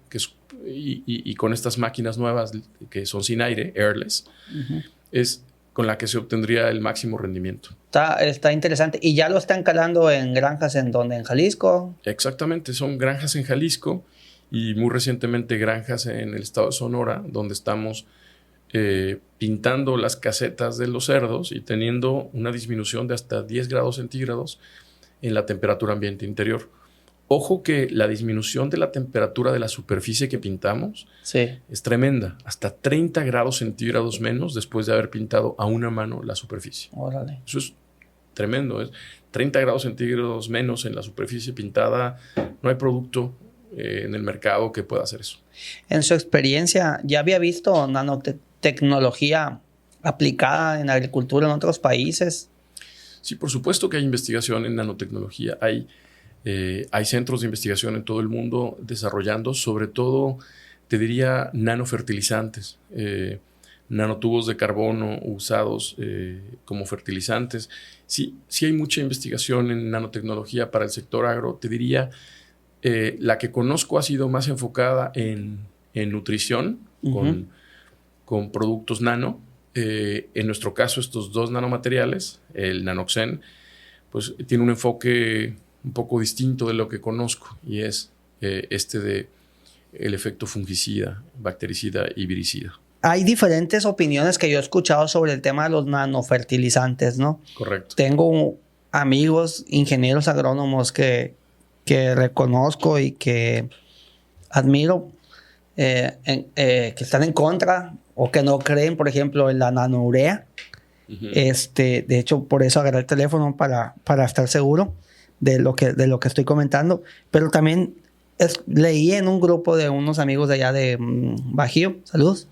y con estas máquinas nuevas que son sin aire, airless, es con la que se obtendría el máximo rendimiento. Está interesante. ¿Y ya lo están calando en granjas en donde? ¿En Jalisco? Exactamente, son granjas en Jalisco y muy recientemente granjas en el estado de Sonora, donde estamos pintando las casetas de los cerdos y teniendo una disminución de hasta 10 grados centígrados en la temperatura ambiente interior. Ojo que la disminución de la temperatura de la superficie que pintamos es tremenda, hasta 30 grados centígrados menos después de haber pintado a una mano la superficie. Órale. Eso es tremendo, es 30 grados centígrados menos en la superficie pintada. No hay producto en el mercado que pueda hacer eso. En su experiencia, ¿ya había visto nanotecnología aplicada en agricultura en otros países? Sí, por supuesto que hay investigación en nanotecnología. Hay centros de investigación en todo el mundo desarrollando, sobre todo, te diría, nanofertilizantes, nanotubos de carbono usados como fertilizantes. Sí hay mucha investigación en nanotecnología para el sector agro. Te diría, la que conozco ha sido más enfocada en nutrición, con productos nano. En nuestro caso, estos dos nanomateriales, el Nanoxen, pues tiene un enfoque un poco distinto de lo que conozco y es de el efecto fungicida, bactericida y viricida. Hay diferentes opiniones que yo he escuchado sobre el tema de los nanofertilizantes, ¿no? Correcto. Tengo amigos, ingenieros agrónomos que reconozco y que admiro, que están en contra o que no creen, por ejemplo, en la nanourea. De hecho, por eso agarré el teléfono para estar seguro de lo que estoy comentando. Pero también leí en un grupo de unos amigos de allá de Bajío, saludos,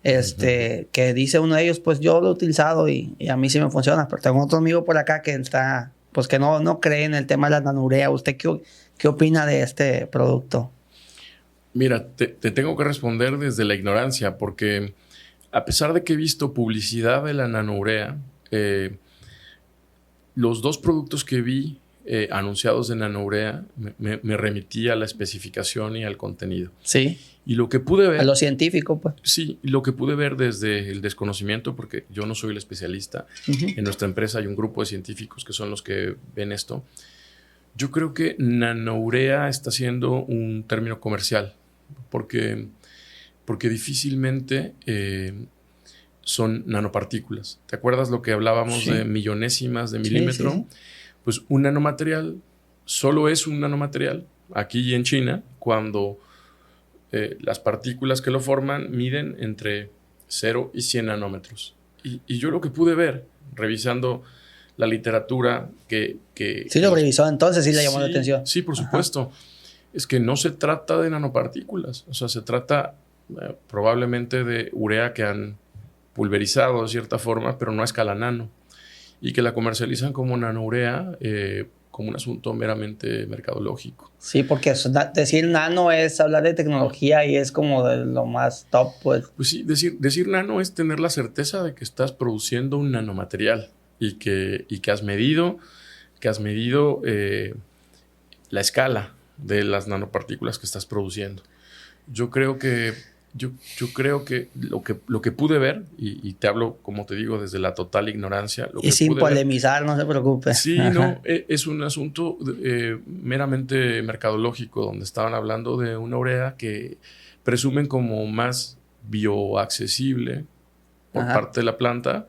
que dice uno de ellos, pues yo lo he utilizado y a mí sí me funciona. Pero tengo otro amigo por acá que está, pues que no cree en el tema de la nanourea. ¿Usted qué opina de este producto? Mira, te tengo que responder desde la ignorancia, porque a pesar de que he visto publicidad de la nanourea, los dos productos que vi anunciados de nanourea me remití a la especificación y al contenido. Sí. Y lo que pude ver... A lo científico, pues. Sí, lo que pude ver desde el desconocimiento, porque yo no soy el especialista. En nuestra empresa hay un grupo de científicos que son los que ven esto. Yo creo que nanourea está siendo un término comercial, porque difícilmente son nanopartículas. ¿Te acuerdas lo que hablábamos de millonésimas de milímetro? Sí. pues un nanomaterial solo es un nanomaterial aquí y en China cuando las partículas que lo forman miden entre 0 y 100 nanómetros. Y yo lo que pude ver, revisando la literatura Sí lo revisó entonces, sí le llamó la atención. Sí, por supuesto. Es que no se trata de nanopartículas. O sea, se trata probablemente de urea que han pulverizado de cierta forma, pero no a escala nano. Y que la comercializan como nanourea, como un asunto meramente mercadológico. Sí, porque decir nano es hablar de tecnología y es como de lo más top, pues. Pues sí, decir nano es tener la certeza de que estás produciendo un nanomaterial y que has medido la escala de las nanopartículas que estás produciendo. Yo creo que lo que pude ver, y te hablo, como te digo, desde la total ignorancia. Y sin polemizar, no se preocupe. Sí, no, es un asunto meramente mercadológico, donde estaban hablando de una urea que presumen como más bioaccesible por parte de la planta,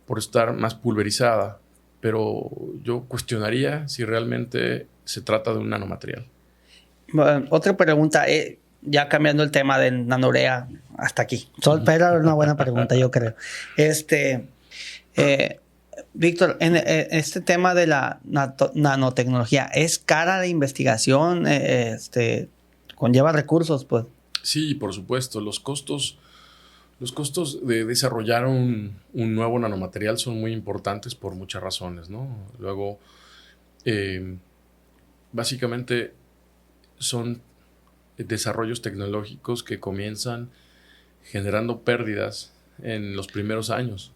por estar más pulverizada. Pero yo cuestionaría si realmente se trata de un nanomaterial. Bueno, otra pregunta, ya cambiando el tema de nanourea hasta aquí. Pero era una buena pregunta, yo creo. Víctor, en este tema de la nanotecnología, ¿es cara la investigación? ¿Conlleva recursos, pues? Sí, por supuesto. Los costos de desarrollar un nuevo nanomaterial son muy importantes por muchas razones, ¿no? Luego, básicamente son desarrollos tecnológicos que comienzan generando pérdidas en los primeros años.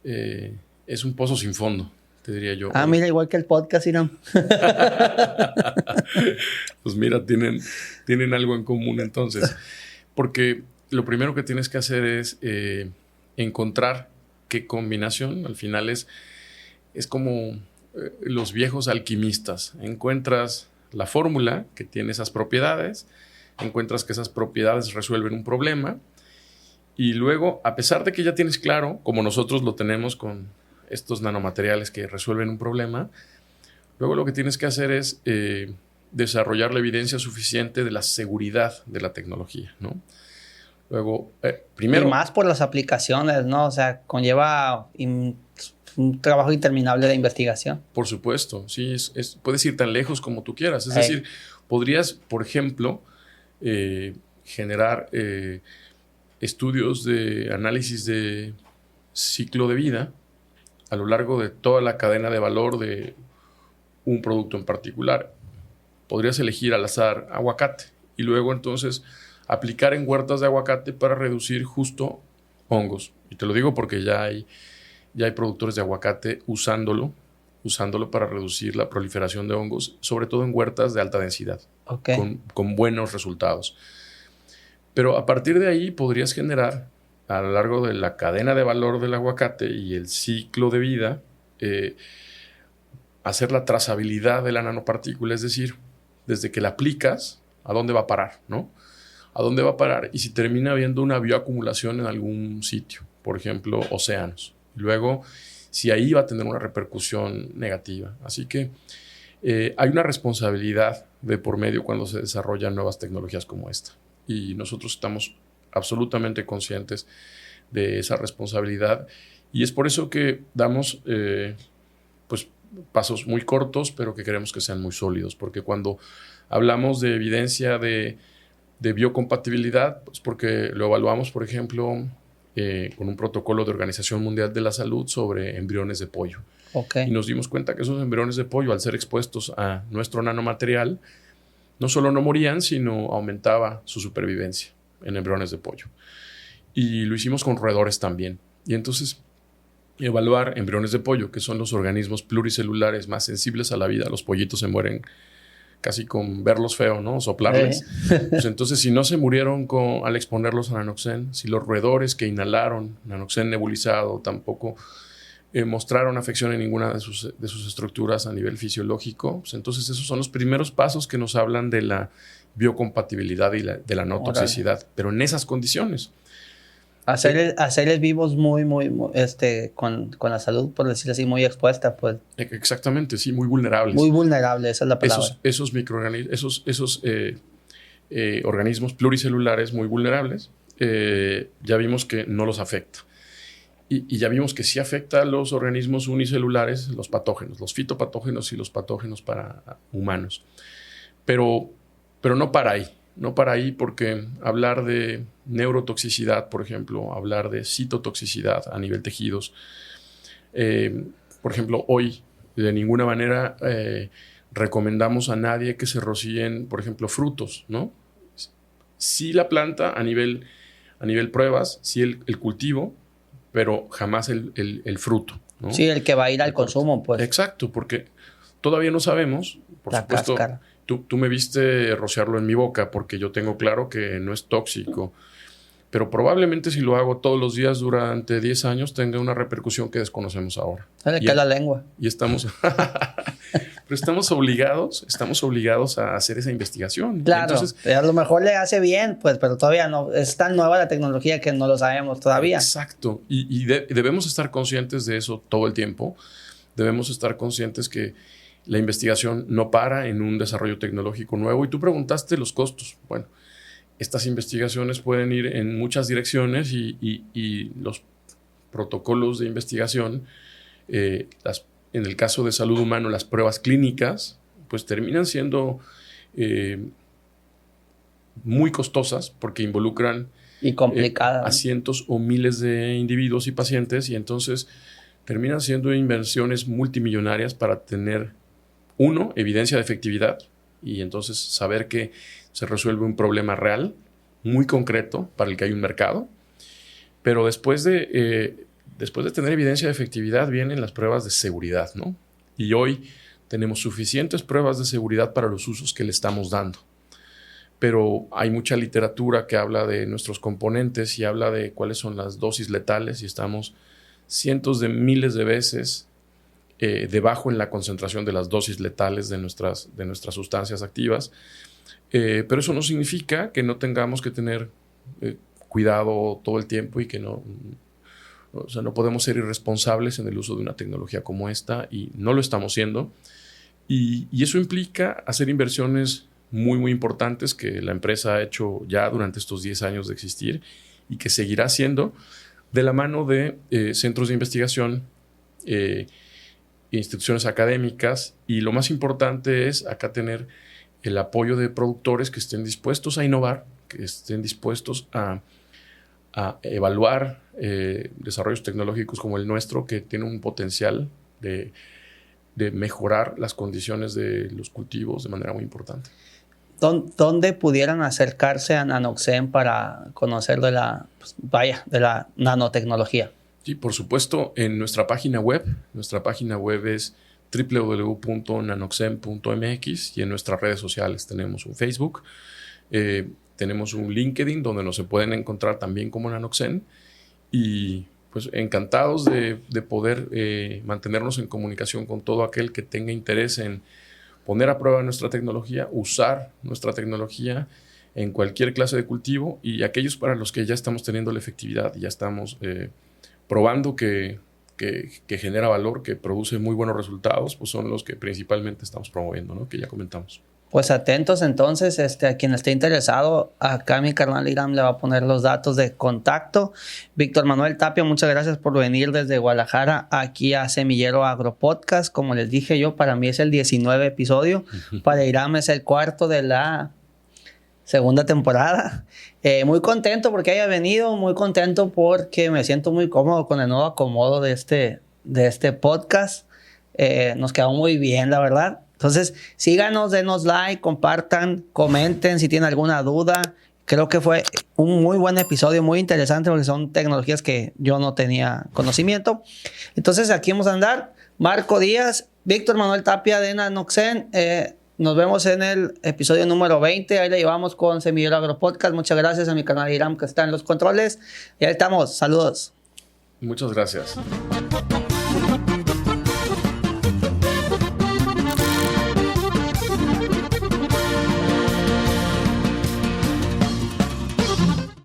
Es un pozo sin fondo, te diría yo. Mira, igual que el podcast, Irán. Pues mira, tienen algo en común entonces. Porque lo primero que tienes que hacer es encontrar qué combinación. Al final es como los viejos alquimistas. Encuentras la fórmula que tiene esas propiedades, encuentras que esas propiedades resuelven un problema y luego, a pesar de que ya tienes claro, como nosotros lo tenemos con estos nanomateriales que resuelven un problema, luego lo que tienes que hacer es desarrollar la evidencia suficiente de la seguridad de la tecnología, ¿no? Luego, primero... Y más por las aplicaciones, ¿no? O sea, conlleva un trabajo interminable de investigación. Por supuesto, sí. Puedes ir tan lejos como tú quieras. Es decir, podrías, por ejemplo, generar estudios de análisis de ciclo de vida a lo largo de toda la cadena de valor de un producto en particular. Podrías elegir al azar aguacate y luego entonces aplicar en huertas de aguacate para reducir justo hongos. Y te lo digo porque ya hay productores de aguacate usándolo para reducir la proliferación de hongos, sobre todo en huertas de alta densidad, con buenos resultados. Pero a partir de ahí podrías generar, a lo largo de la cadena de valor del aguacate y el ciclo de vida, hacer la trazabilidad de la nanopartícula, es decir, desde que la aplicas, ¿a dónde va a parar, no? ¿A dónde va a parar? Y si termina habiendo una bioacumulación en algún sitio, por ejemplo, océanos. Luego, si ahí va a tener una repercusión negativa. Así que hay una responsabilidad de por medio cuando se desarrollan nuevas tecnologías como esta. Y nosotros estamos absolutamente conscientes de esa responsabilidad. Y es por eso que damos pues, pasos muy cortos, pero que queremos que sean muy sólidos. Porque cuando hablamos de evidencia de biocompatibilidad, pues porque lo evaluamos, por ejemplo, con un protocolo de Organización Mundial de la Salud sobre embriones de pollo. Y nos dimos cuenta que esos embriones de pollo, al ser expuestos a nuestro nanomaterial, no solo no morían, sino aumentaba su supervivencia en embriones de pollo. Y lo hicimos con roedores también. Y entonces, evaluar embriones de pollo, que son los organismos pluricelulares más sensibles a la vida. Los pollitos se mueren casi con verlos feo, ¿no? Soplarles. Pues entonces, si no se murieron al exponerlos a nanoxen, si los roedores que inhalaron nanoxen nebulizado tampoco mostraron afección en ninguna de sus estructuras a nivel fisiológico, pues entonces esos son los primeros pasos que nos hablan de la biocompatibilidad y de la no toxicidad, pero en esas condiciones. Hacerles vivos muy, con la salud, por decirlo así, muy expuesta, pues. Exactamente, sí, muy vulnerables. Muy vulnerables, esa es la palabra. Esos microorganismos, esos organismos pluricelulares muy vulnerables, ya vimos que no los afecta. Y ya vimos que sí afecta a los organismos unicelulares, los patógenos, los fitopatógenos y los patógenos para humanos. Pero no para ahí. No para ahí, porque hablar de neurotoxicidad, por ejemplo, hablar de citotoxicidad a nivel tejidos, por ejemplo, hoy de ninguna manera recomendamos a nadie que se rocíen, por ejemplo, frutos, ¿no? Sí la planta a nivel pruebas, sí el cultivo, pero jamás el fruto, ¿no? Sí, el que va a ir al consumo, pues. Exacto, porque todavía no sabemos, por la supuesto. Cáscara. Tú me viste rociarlo en mi boca porque yo tengo claro que no es tóxico. Pero probablemente si lo hago todos los días durante 10 años tenga una repercusión que desconocemos ahora. Se le cae la lengua. Y estamos... Pero estamos obligados a hacer esa investigación. Claro, entonces, a lo mejor le hace bien, pues, pero todavía no. Es tan nueva la tecnología que no lo sabemos todavía. Exacto. Y debemos estar conscientes de eso todo el tiempo. Debemos estar conscientes que la investigación no para en un desarrollo tecnológico nuevo. Y tú preguntaste los costos. Bueno, estas investigaciones pueden ir en muchas direcciones y los protocolos de investigación, en el caso de salud humana, las pruebas clínicas, pues terminan siendo muy costosas porque involucran y complicadas a cientos o miles de individuos y pacientes, y entonces terminan siendo inversiones multimillonarias para tener evidencia de efectividad y entonces saber que se resuelve un problema real, muy concreto, para el que hay un mercado. Pero después de tener evidencia de efectividad vienen las pruebas de seguridad, ¿no? Y hoy tenemos suficientes pruebas de seguridad para los usos que le estamos dando. Pero hay mucha literatura que habla de nuestros componentes y habla de cuáles son las dosis letales y estamos cientos de miles de veces debajo en la concentración de las dosis letales de nuestras sustancias activas. Pero eso no significa que no tengamos que tener cuidado todo el tiempo y que no podemos ser irresponsables en el uso de una tecnología como esta, y no lo estamos siendo. Y eso implica hacer inversiones muy, muy importantes que la empresa ha hecho ya durante estos 10 años de existir y que seguirá haciendo de la mano de centros de investigación, instituciones académicas, y lo más importante es acá tener el apoyo de productores que estén dispuestos a innovar, que estén dispuestos a evaluar desarrollos tecnológicos como el nuestro, que tiene un potencial de mejorar las condiciones de los cultivos de manera muy importante. ¿Dónde pudieran acercarse a Nanoxen para conocer de la nanotecnología? Sí, por supuesto, en nuestra página web. Nuestra página web es www.nanoxen.mx, y en nuestras redes sociales tenemos un Facebook, tenemos un LinkedIn donde nos se pueden encontrar también como Nanoxen, y pues encantados de poder mantenernos en comunicación con todo aquel que tenga interés en poner a prueba nuestra tecnología, usar nuestra tecnología en cualquier clase de cultivo, y aquellos para los que ya estamos teniendo la efectividad y ya estamos probando que genera valor, que produce muy buenos resultados, pues son los que principalmente estamos promoviendo, ¿no? Que ya comentamos. Pues atentos entonces, a quien esté interesado, acá mi carnal Iram le va a poner los datos de contacto. Víctor Manuel Tapia, muchas gracias por venir desde Guadalajara aquí a Semillero Agro Podcast. Como les dije yo, para mí es el 19 episodio, para Iram es el 4 de la segunda temporada. Muy contento porque haya venido, muy contento porque me siento muy cómodo con el nuevo acomodo de este podcast. Nos quedó muy bien, la verdad. Entonces, síganos, denos like, compartan, comenten si tienen alguna duda. Creo que fue un muy buen episodio, muy interesante, porque son tecnologías que yo no tenía conocimiento. Entonces, aquí vamos a andar. Marco Díaz, Víctor Manuel Tapia de Nanoxen. Nos vemos en el episodio número 20. Ahí le llevamos con Semillero Agro Podcast. Muchas gracias a mi canal Iram que está en los controles. Y ahí estamos. Saludos. Muchas gracias.